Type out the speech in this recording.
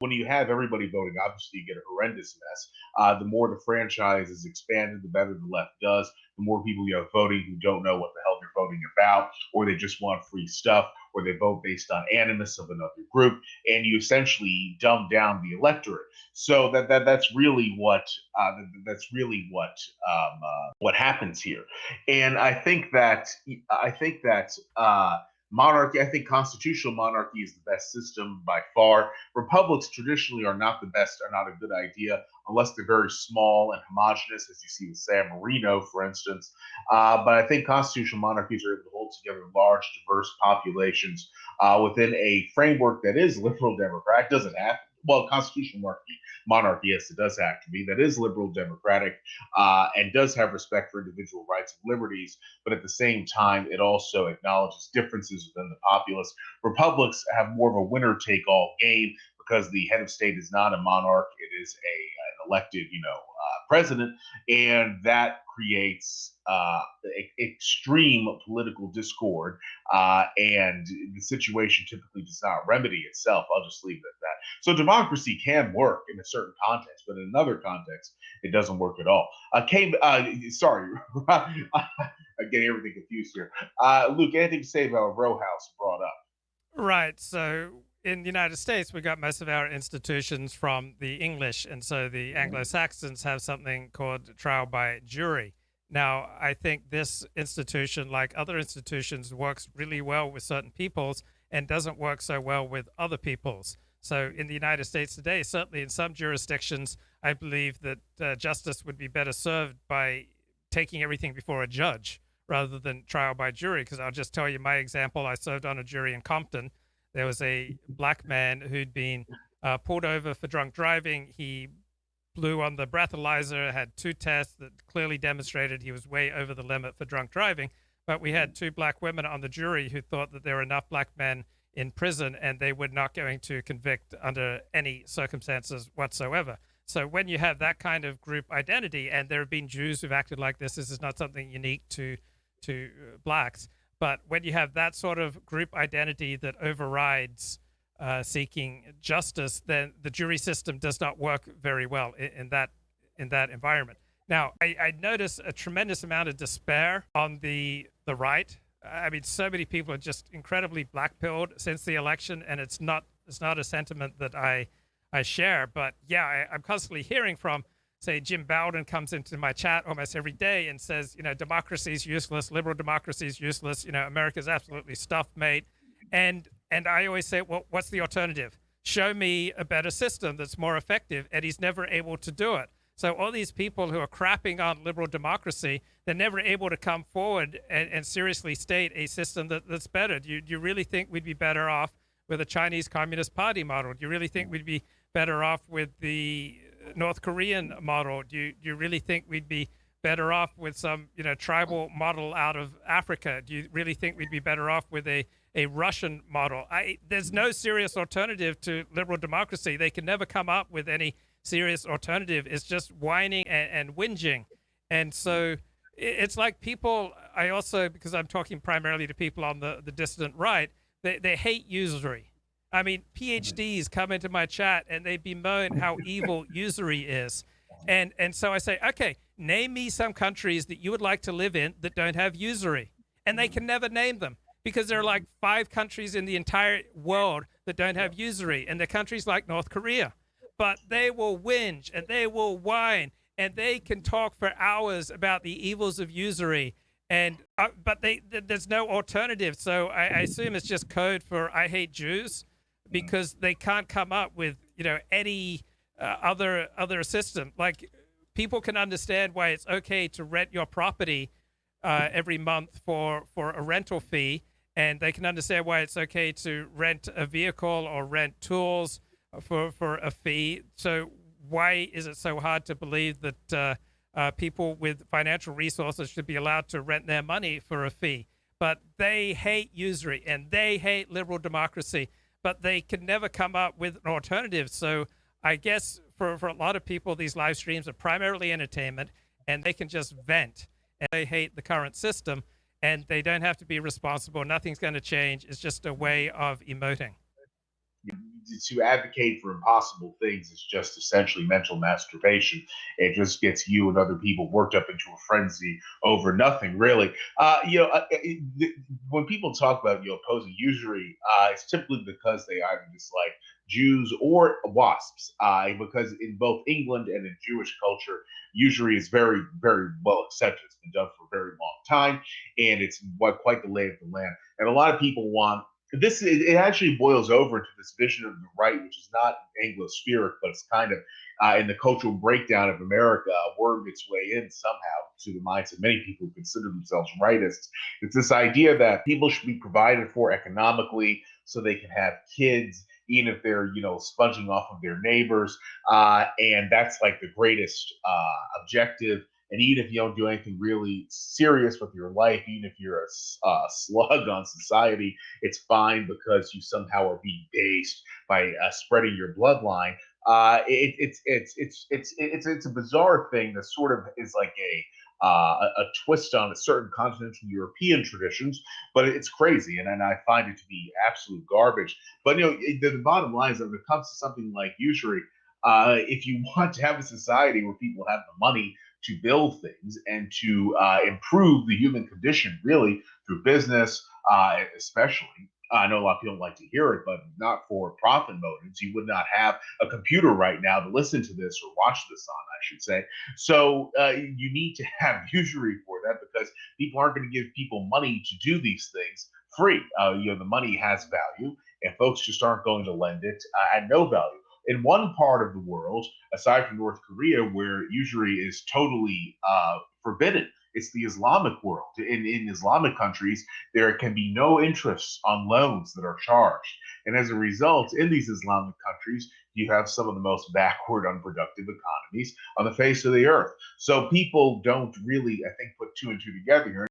when you have everybody voting, obviously you get a horrendous mess. The more the franchise is expanded, the better the left does. The more people you have voting who don't know what the hell they're voting about, or they just want free stuff, or they vote based on animus of another group, and you essentially dumb down the electorate. So that's really what happens here. And I think that monarchy. I think constitutional monarchy is the best system by far. Republics traditionally are not the best, are not a good idea unless they're very small and homogenous, as you see with San Marino, for instance. But I think constitutional monarchies are able to hold together large, diverse populations within a framework that is liberal Democrat. It doesn't have well, constitutional monarchy, yes, it does have to be. That is liberal democratic and does have respect for individual rights and liberties, but at the same time, it also acknowledges differences within the populace. Republics have more of a winner take all game because the head of state is not a monarch; it is an elected, president, and that creates extreme political discord, and the situation typically does not remedy itself. I'll just leave it at that. So democracy can work in a certain context, but in another context, it doesn't work at all. Sorry, I'm getting everything confused here. Luke, anything to say about what Row House brought up? Right. So in the United States, we got most of our institutions from the English. And so the Anglo Saxons have something called trial by jury. Now, I think this institution, like other institutions, works really well with certain peoples and doesn't work so well with other peoples. So in the United States today, certainly in some jurisdictions, I believe that justice would be better served by taking everything before a judge rather than trial by jury. Because I'll just tell you my example. I served on a jury in Compton. There was a black man who'd been pulled over for drunk driving. He blew on the breathalyzer, had two tests that clearly demonstrated he was way over the limit for drunk driving. But we had two black women on the jury who thought that there were enough black men in prison and they were not going to convict under any circumstances whatsoever. So when you have that kind of group identity, and there have been Jews who've acted like this is not something unique to blacks. But when you have that sort of group identity that overrides seeking justice, then the jury system does not work very well in that environment. Now, I notice a tremendous amount of despair on the right. I mean, so many people are just incredibly black-pilled since the election, and it's not a sentiment that I share. But yeah, I'm constantly hearing from, say, Jim Bowden comes into my chat almost every day and says, democracy is useless, liberal democracy is useless, America's absolutely stuffed, mate. And I always say, well, what's the alternative? Show me a better system that's more effective, and he's never able to do it. So all these people who are crapping on liberal democracy, they're never able to come forward and seriously state a system that's better. Do you really think we'd be better off with a Chinese Communist Party model? Do you really think we'd be better off with the North Korean model? Do you really think we'd be better off with some tribal model out of Africa? Do you really think we'd be better off with a Russian model? There's no serious alternative to liberal democracy. They can never come up with any serious alternative. It's just whining and whinging. And so it's like people, I also, because I'm talking primarily to people on the dissident right, they hate usury. I mean, PhDs come into my chat and they bemoan how evil usury is. And so I say, okay, name me some countries that you would like to live in that don't have usury. And they can never name them because there are like 5 countries in the entire world that don't have usury. And they're countries like North Korea. But they will whinge and they will whine and they can talk for hours about the evils of usury. And but there's no alternative. So I assume it's just code for I hate Jews, because they can't come up with any other system. Like, people can understand why it's okay to rent your property every month for a rental fee, and they can understand why it's okay to rent a vehicle or rent tools for a fee. So why is it so hard to believe that people with financial resources should be allowed to rent their money for a fee? But they hate usury and they hate liberal democracy, but they can never come up with an alternative. So I guess for a lot of people, these live streams are primarily entertainment, and they can just vent. And they hate the current system, and they don't have to be responsible. Nothing's going to change. It's just a way of emoting. to advocate for impossible things is just essentially mental masturbation. It just gets you and other people worked up into a frenzy over nothing, really. When people talk about opposing usury, it's typically because they either dislike Jews or wasps. Because in both England and in Jewish culture, usury is very, very well accepted. It's been done for a very long time, and it's quite the lay of the land. And a lot of people want this. It actually boils over into this vision of the right, which is not Anglo-spirit, but it's kind of in the cultural breakdown of America, wormed its way in somehow to the minds of many people who consider themselves rightists. It's this idea that people should be provided for economically so they can have kids, even if they're sponging off of their neighbors, and that's like the greatest objective. And even if you don't do anything really serious with your life, even if you're a slug on society, it's fine because you somehow are being based by spreading your bloodline. It's a bizarre thing that sort of is like a twist on a certain continental European traditions, but it's crazy, and I find it to be absolute garbage. But the bottom line is that when it comes to something like usury, if you want to have a society where people have the money to build things and to improve the human condition, really through business, especially. I know a lot of people don't like to hear it, but not for profit motives. You would not have a computer right now to listen to this or watch this on, I should say. So you need to have usury for that because people aren't going to give people money to do these things free. The money has value, and folks just aren't going to lend it at no value. In one part of the world, aside from North Korea, where usury is totally forbidden, it's the Islamic world. In Islamic countries, there can be no interest on loans that are charged. And as a result, in these Islamic countries, you have some of the most backward, unproductive economies on the face of the earth. So people don't really, I think, put two and two together here.